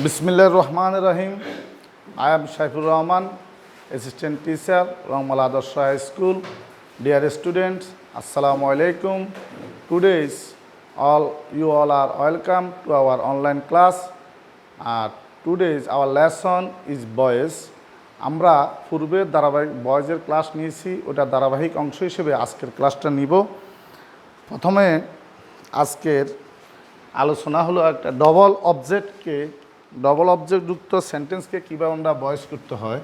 Bismillah ar-Rahman ar-Rahim. I am Shaifur Rahman, Assistant Teacher, Rangmala Adarsh High School. Dear students, Assalamu alaikum. Today you all are welcome to our online class. Today's our lesson is boys. আমরা পূর্বে ধারাবাহিক বয়েজের class নিয়েছি, ওটা ধারাবাহিক অংশ হিসেবে আজকের ক্লাসটা নিব। প্রথমে আজকের আলোচনা হলো একটা ডবল অবজেক্ট যুক্ত সেন্টেন্সকে কীভাবে আমরা ভয়েস করতে হয়।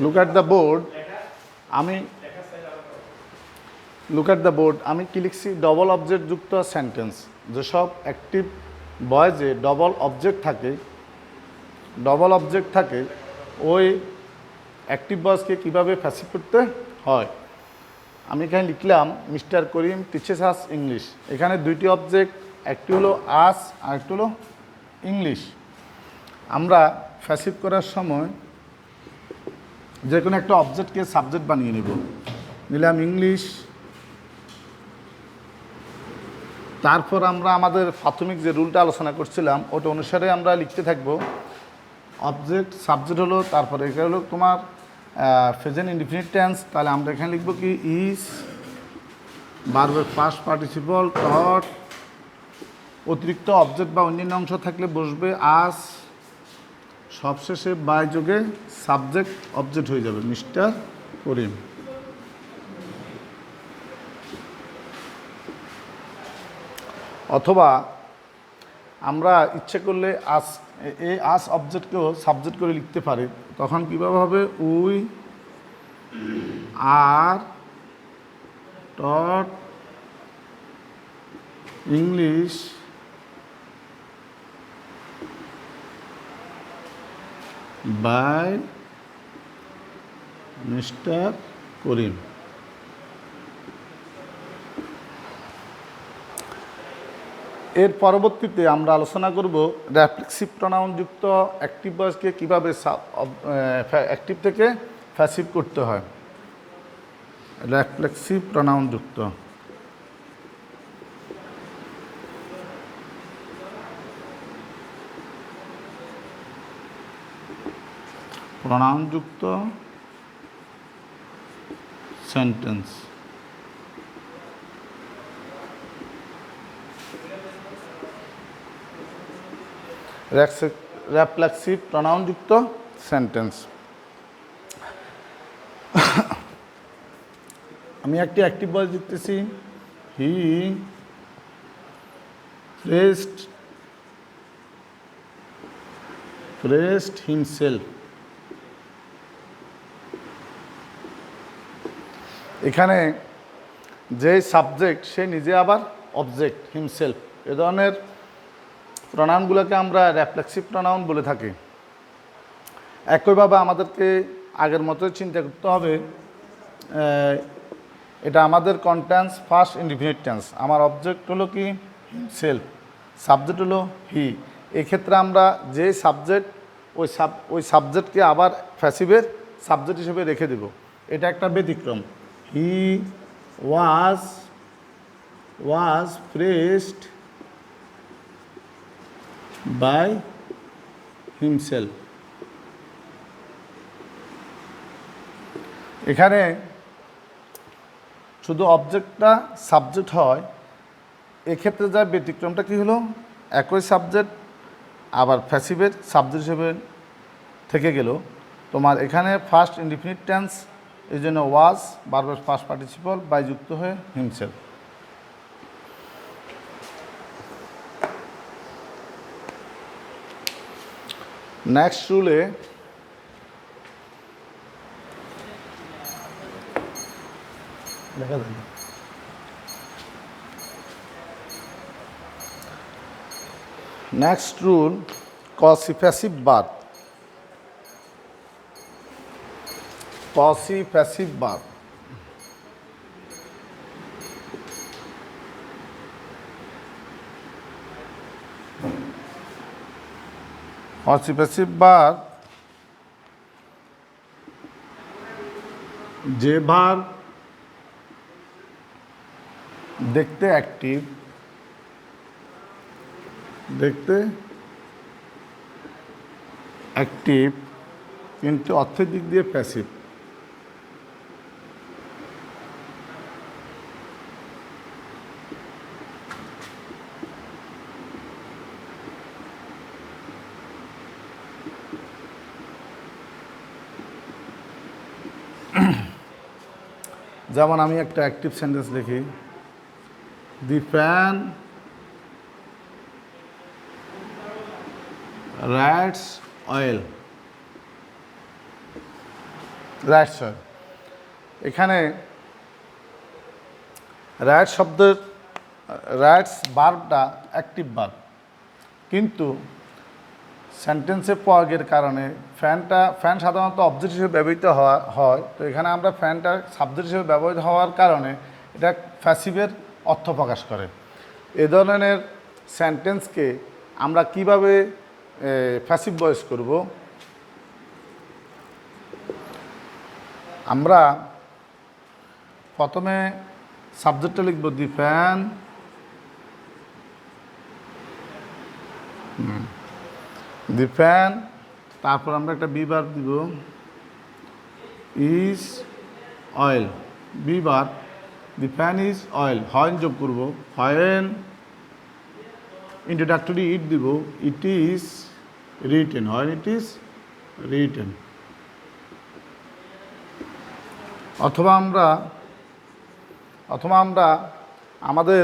Look at the board. আমি কি লিখছি? ডবল অবজেক্ট যুক্ত সেন্টেন্স। যেসব অ্যাক্টিভ ভয়েসে ডবল অবজেক্ট থাকে ওই অ্যাক্টিভ ভয়েসকে কীভাবে প্যাসিভ করতে হয়। আমি এখানে লিখলাম মিস্টার করিম টিচেস আস ইংলিশ। এখানে দুইটি অবজেক্ট, একটি হলো আস আর একটি হলো ইংলিশ। আমরা প্যাসিভ করার সময় যে কোনো একটা অবজেক্টকে সাবজেক্ট বানিয়ে নেব। নিলাম ইংলিশ, তারপর আমরা আমাদের প্রাথমিক যে রুলটা আলোচনা করছিলাম ওটা অনুসারে আমরা লিখতে থাকবো। অবজেক্ট সাবজেক্ট হলো, তারপরে এটা হলো তোমার প্রেজেন্ট ইনডিফিনিট টেন্স। তাহলে আমরা এখানে লিখবো কি ইজ, ভার্বের পাস্ট পার্টিসিপল, টট, অতিরিক্ত অবজেক্ট বা অন্যান্য অংশ থাকলে বসবে আস, সবশেষে বাই যোগে সাবজেক্ট অবজেক্ট হয়ে যাবে মিস্টার করিম। অথবা আমরা ইচ্ছে করলে এই আস অবজেক্টকেও সাবজেক্ট করে লিখতে পারি। তখন কীভাবে হবে? We are taught English by mister Karim. এর পরবর্তীতে আমরা আলোচনা করব রেফ্লেক্সিভ প্রনাউন যুক্ত অ্যাক্টিভ ভয়েসকে কীভাবে অ্যাক্টিভ থেকে প্যাসিভ করতে হয়। রেফ্লেক্সিভ প্রনাউন যুক্ত সেন্টেন্স। রেফ্লেক্সিভ প্রনাউন যুক্ত সেন্টেন্স। আমি একটি অ্যাক্টিভ ভয়েস লিখতেছি, হি প্রেসড হিমসেলফ। এখানে যে সাবজেক্ট সে নিজে আবার অবজেক্ট, হিমসেলফ। এ ধরনের প্রনাউনগুলোকে আমরা রেফ্লেক্সিভ প্রনাউন বলে থাকি। একইভাবে আমাদেরকে আগের মতোই চিন্তা করতে হবে, এটা আমাদের কন্টেন্স ফার্স্ট ইনডিফিনিট টেন্স। আমার অবজেক্ট হলো কি হিমসেলফ, সাবজেক্ট হলো হি। এক্ষেত্রে আমরা যে সাবজেক্ট ওই সাবজেক্টকে আবার প্যাসিভের সাবজেক্ট হিসেবে রেখে দেব। এটা একটা ব্যতিক্রম। হি ওয়াজ প্রেসড বাই হিমসেলফ। এখানে শুধু অবজেক্টটা সাবজেক্ট হয়। এক্ষেত্রে যা ব্যতিক্রমটা কী হলো? একই সাবজেক্ট আবার প্যাসিভের সাবজেক্ট হিসেবে থেকে গেল। তোমার এখানে ফার্স্ট ইনডিফিনিট টেন্স, এই জন্য ওয়াজ, ভার্বের ফার্স্ট পার্টিসিপল বাই যুক্ত হয়ে হিমসেলফ। নেক্সট রুলে দেখা যায় Next rule, possessive verb. Possessive verb. Possessive verb যে ভার্ব দেখতে অ্যাক্টিভ, কিন্তু অর্থের দিক দিয়ে প্যাসিভ। যেমন আমি একটা অ্যাক্টিভ সেন্টেন্স লিখি, the fan writes oil. Writes oil, এখানে রাইট শব্দের রাইটস ভার্বটা অ্যাক্টিভ ভার্ব, কিন্তু সেন্টেন্সে প্রয়োগের কারণে ফ্যান সাধারণত অবজেক্ট হিসেবে ব্যবহৃত হয়, তো এখানে আমরা ফ্যানটা সাবজেক্ট হিসেবে ব্যবহৃত হওয়ার কারণে এটা প্যাসিভের অর্থ প্রকাশ করে। এ ধরনের সেন্টেন্সকে আমরা কিভাবে প্যাসিভ ভয়েস করব? আমরা প্রথমে সাবজেক্টটা লিখব দি ফ্যান, দি ফ্যান, তারপর আমরা একটা বি ভার্ব দিব, is oil. Be verb, the fan is oil, when যোগ করব, হয়েন ইন্ট্রোডাক্টরি ইট দিব, it is written, when it is written. অথবা আমরা আমাদের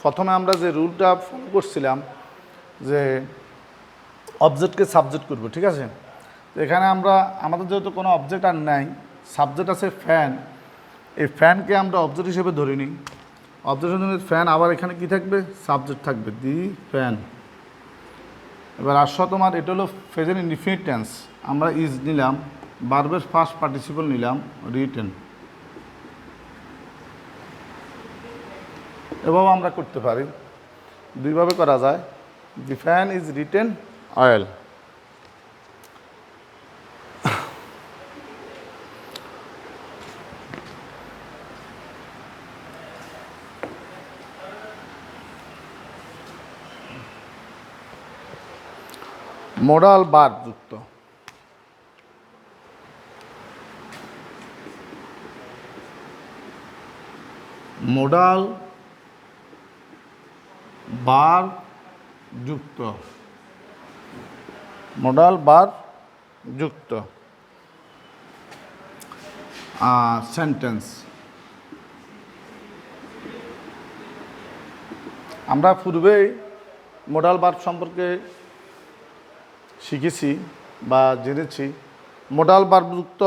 প্রথমে আমরা যে রুলটা ফলো করছিলাম যে অবজেক্টকে সাবজেক্ট করব, ঠিক আছে? এখানে আমাদের যেহেতু কোনো অবজেক্ট আর নাই, সাবজেক্ট আছে ফ্যান, এই ফ্যানকে আমরা অবজেক্ট হিসেবে ধরে নিই। অবজেক্ট হিসেবে ফ্যান, আবার এখানে কি থাকবে? সাবজেক্ট থাকবে, দি ফ্যান। এবার আসো তোমার এটা হলো প্রেজেন্ট ইনডিফিনিট টেন্স, আমরা ইজ নিলাম, ভার্বের ফার্স্ট পার্টিসিপল নিলাম রিটেন। এভাবে আমরা করতে পারি, দুইভাবে করা যায়। The fan is written oil. Modal verb যুক্ত। মোডাল ভার্ব যুক্ত, মোডাল ভার্ব যুক্ত সেন্টেন্স। আমরা পূর্বেই মোডাল ভার্ব সম্পর্কে শিখেছি বা জেনেছি। মোডাল ভার্বযুক্ত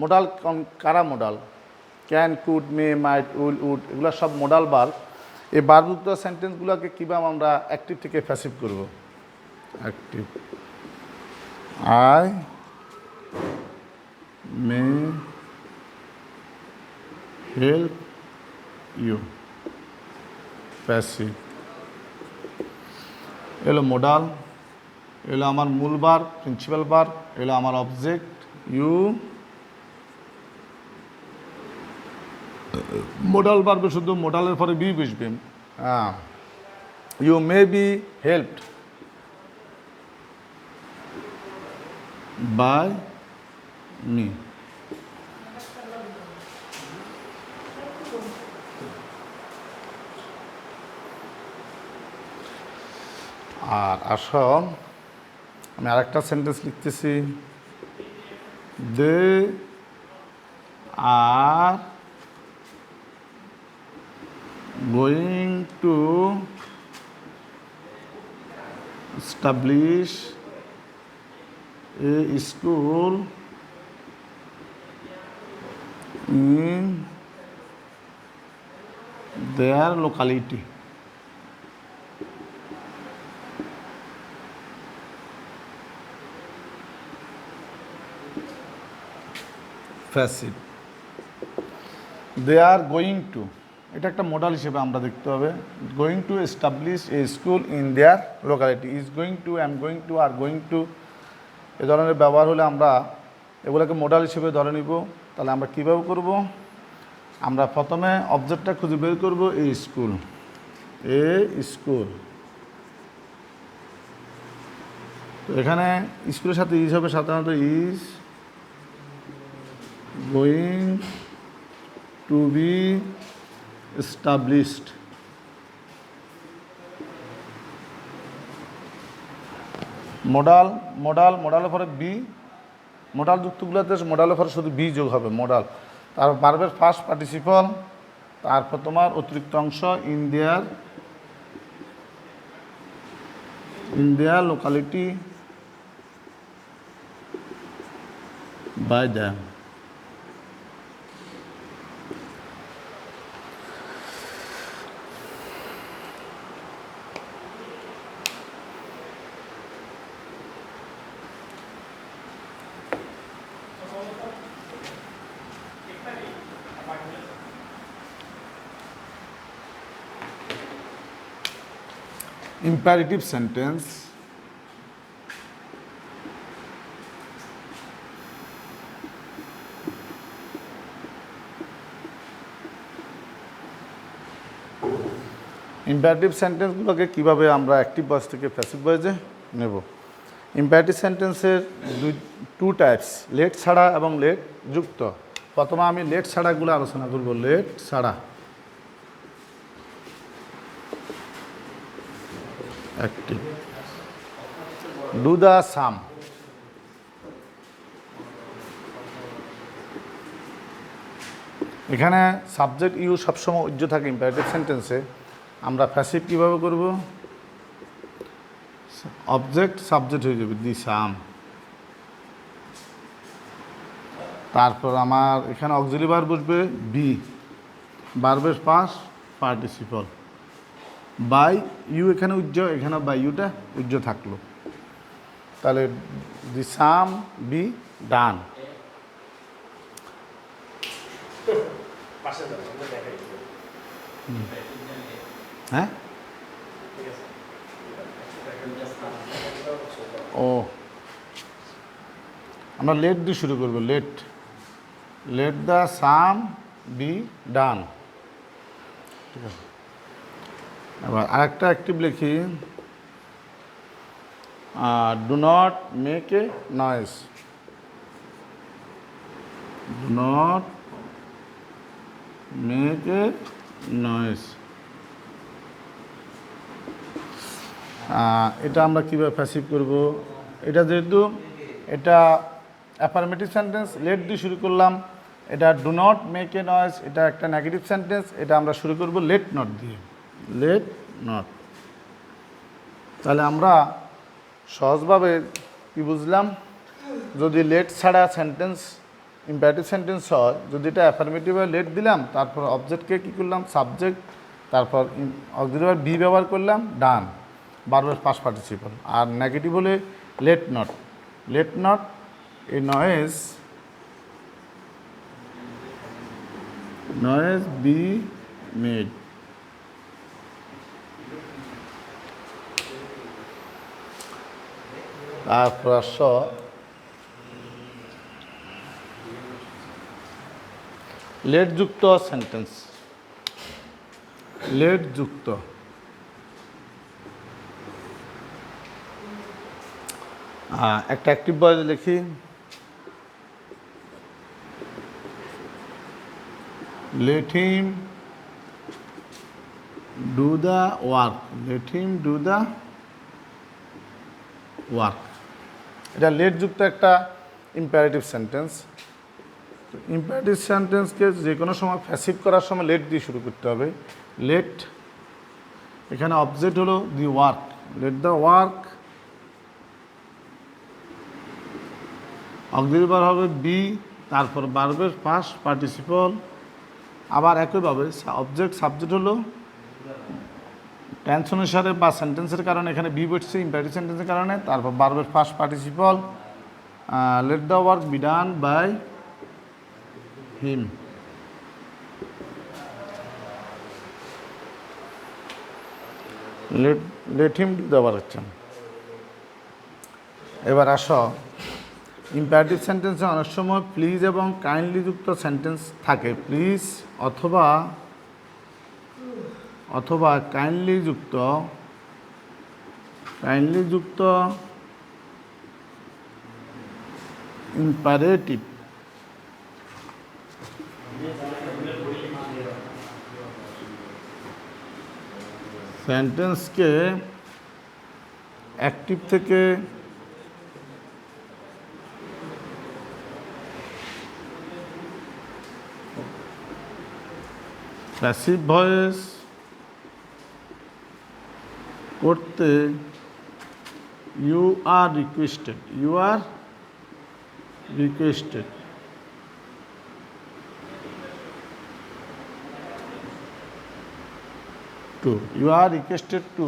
মোডাল কারা? Modal can, could, may, might, will, would, এগুলো সব মোডাল ভার্ব। এই ভার্বযুক্ত সেন্টেন্সগুলোকে কীভাবে আমরা অ্যাক্টিভ থেকে প্যাসিভ করব? Active, I may help you, passive. এলো মোডাল, এলো আমার মূল ভার্ব, প্রিন্সিপাল ভার্ব, এলো আমার অবজেক্ট ইউ। মোডাল ভার্বে শুধু মোডালের পরে বি বসবে। You may be helped by me. আর আসো আমি আরেকটা সেন্টেন্স লিখতেছি, they are going to establish a school in their locality. Passive. They are going to, এটা একটা মডাল হিসেবে আমরা দেখতে হবে। Going to establish a school in their locality, is going to, am going to, are going to, এ ধরনের ব্যবহার হলে আমরা এগুলোকে মডাল হিসেবে ধরে নিব। তাহলে আমরা কীভাবে করব? আমরা প্রথমে অবজেক্টটা খুঁজে বের করব, এ স্কুল, এ স্কুল। তো এখানে স্কুলের সাথে ইজ হবে সাধারণত, is going to be established. Modal, মডালের পরে বি, মডাল যুক্তগুলোতে মডালের পরে শুধু বি যোগ হবে, মডাল। তারপর ভার্বের ফার্স্ট পার্টিসিপল, তারপর তোমার অতিরিক্ত অংশ in their locality by them. Imperative sentence, imperative সেন্টেন্সগুলোকে কীভাবে আমরা অ্যাক্টিভ ভয়েস থেকে প্যাসিভ ভয়েসে নেব। ইম্পারেটিভ সেন্টেন্সের টু টাইপস, লেট ছাড়া এবং লেট যুক্ত। প্রথমে আমি লেট ছাড়াগুলো আলোচনা করব। লেট ছাড়া, অ্যাক্টিভ। ডু দ্য সাম, এখানে সাবজেক্ট ইউ সবসময় উজ্জ্ব থাকে ইম্পারেটিভ সেন্টেন্সে। আমরা প্যাসিভ কীভাবে করব? অবজেক্ট সাবজেক্ট হয়ে যাবে, দি সাম। তারপর আমার এখানে অক্সিলারি ভার্ব বসবে বি, ভার্বের ফার্স্ট পার্টিসিপল। বাই ইউ এখানে উজ্জ্ব, এখানে বাই ইউটা উজ্জ্ব থাকলো। তাহলে দি সাম বি ডান। হ্যাঁ, ও আমরা লেট দিয়ে শুরু করবো। Let the sum be done. ঠিক আছে, এবার আরেকটা অ্যাক্টিভ লিখি, do not make a noise. Do not make a noise. এটা আমরা কীভাবে প্যাসিভ করব? এটা যেহেতু এটা অ্যাফার্মেটিভ সেন্টেন্স, লেট দিয়ে শুরু করলাম। এটা do not make a noise, এটা একটা নেগেটিভ সেন্টেন্স, এটা আমরা শুরু করব লেট নট দিয়ে। Let not. তাহলে আমরা সহজভাবে কি বুঝলাম? যদি লেট ছাড়া সেন্টেন্স ইম্পারেটিভ সেন্টেন্স হয়, যদি এটা অ্যাফার্মেটিভ হয় লেট দিলাম, তারপর অবজেক্টকে কী করলাম? সাবজেক্ট, তারপর অক্সিলারি ভার্ব বি ব্যবহার করলাম, ডান, ভার্বের ফার্স্ট পার্টিসিপল। আর নেগেটিভ হলে let not. Let not a noise be made. তারপর লেট যুক্ত সেন্টেন্স, লেট যুক্ত। একটা অ্যাক্টিভ ভয়েস লিখি, let him do the work, let him do the work। এটা লেট যুক্ত একটা ইম্পারেটিভ সেন্টেন্স। ইম্পারেটিভ সেন্টেন্সকে যে কোনো সময় প্যাসিভ করার সময় লেট দিয়ে শুরু করতে হবে। লেট, এখানে অবজেক্ট হলো the work, late the work. Auxiliary verb হবে বি, তারপর ভার্বের ফার্স্ট পার্টিসিপল। আবার একইভাবে অবজেক্ট সাবজেক্ট হলো টেন্স অনুসারে বা সেন্টেন্সের কারণে এখানে বি বসছে ইম্পারেটিভ সেন্টেন্সের কারণে। তারপর ভার্বের first participle, let the work be done by him. Let him do the work. আচ্ছা, এবার আসো, ইম্পারেটিভ সেন্টেন্সে অনেক সময় প্লিজ এবং কাইন্ডলি যুক্ত সেন্টেন্স থাকে। প্লিজ অথবা কাইন্ডলি যুক্ত ইম্পারেটিভ সেন্টেন্সকে অ্যাক্টিভ থেকে প্যাসিভ ভয়েস করতে ইউ আর রিকোয়েস্টেড টু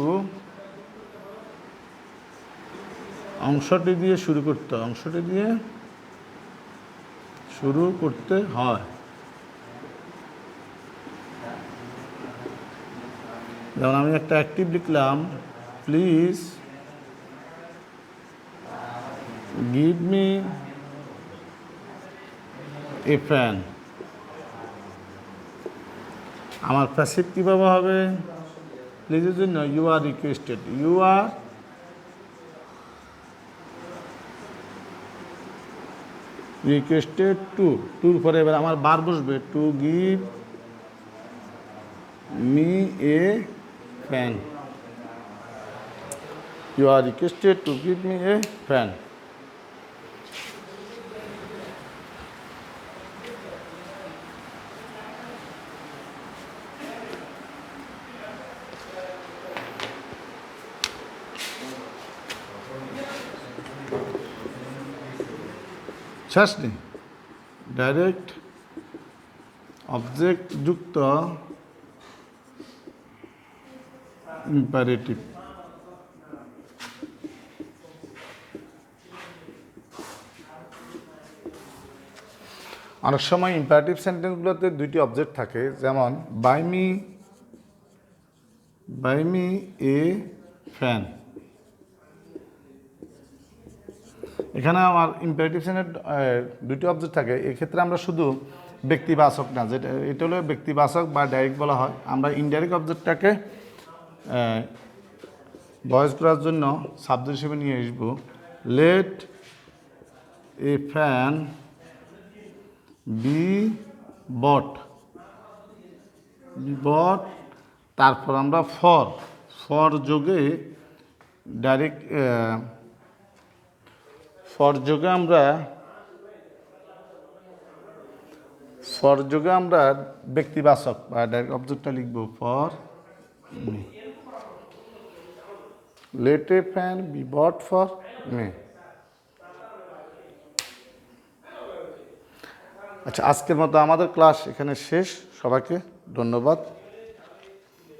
অংশটি দিয়ে শুরু করতে হয়। যেমন আমি একটা অ্যাক্টিভ লিখলাম, please give me a fan. আমার প্যাসিভ কীভাবে হবে? প্লিজের জন্য ইউ আর রিকোয়েস্টেড টুর পরে এবার আমার বার বসবে, to give me a fan. You are requested to give me a fan. শেষ নেই, ডাইরেক্ট অবজেক্ট যুক্ত ইম্পারেটিভ। অনেক সময় ইম্পারেটিভ সেন্টেন্সগুলোতে দুইটি অবজেক্ট থাকে, যেমন বাই মি এ ফ্যান। এখানে আমার ইম্পারেটিভ সেন্টেন্স দুটি অবজেক্ট থাকে। এক্ষেত্রে আমরা শুধু ব্যক্তিবাচক না, যেটা এটা হলো ব্যক্তিবাচক বা ডাইরেক্ট বলা হয়, আমরা ইনডাইরেক্ট অবজেক্টটাকে ভয়েস করার জন্য সাবজেক্ট হিসেবে নিয়ে আসবো। লেট এ ফ্যান বি বট। তারপর আমরা ফর যোগে ডাইরেক্ট আমরা ব্যক্তিবাচক বা ডাইরেক্ট অবজেক্টটা লিখব, for me. Let a fan be bought for me. আচ্ছা, আজকের মতো আমাদের ক্লাস এখানে শেষ। সবাইকে ধন্যবাদ।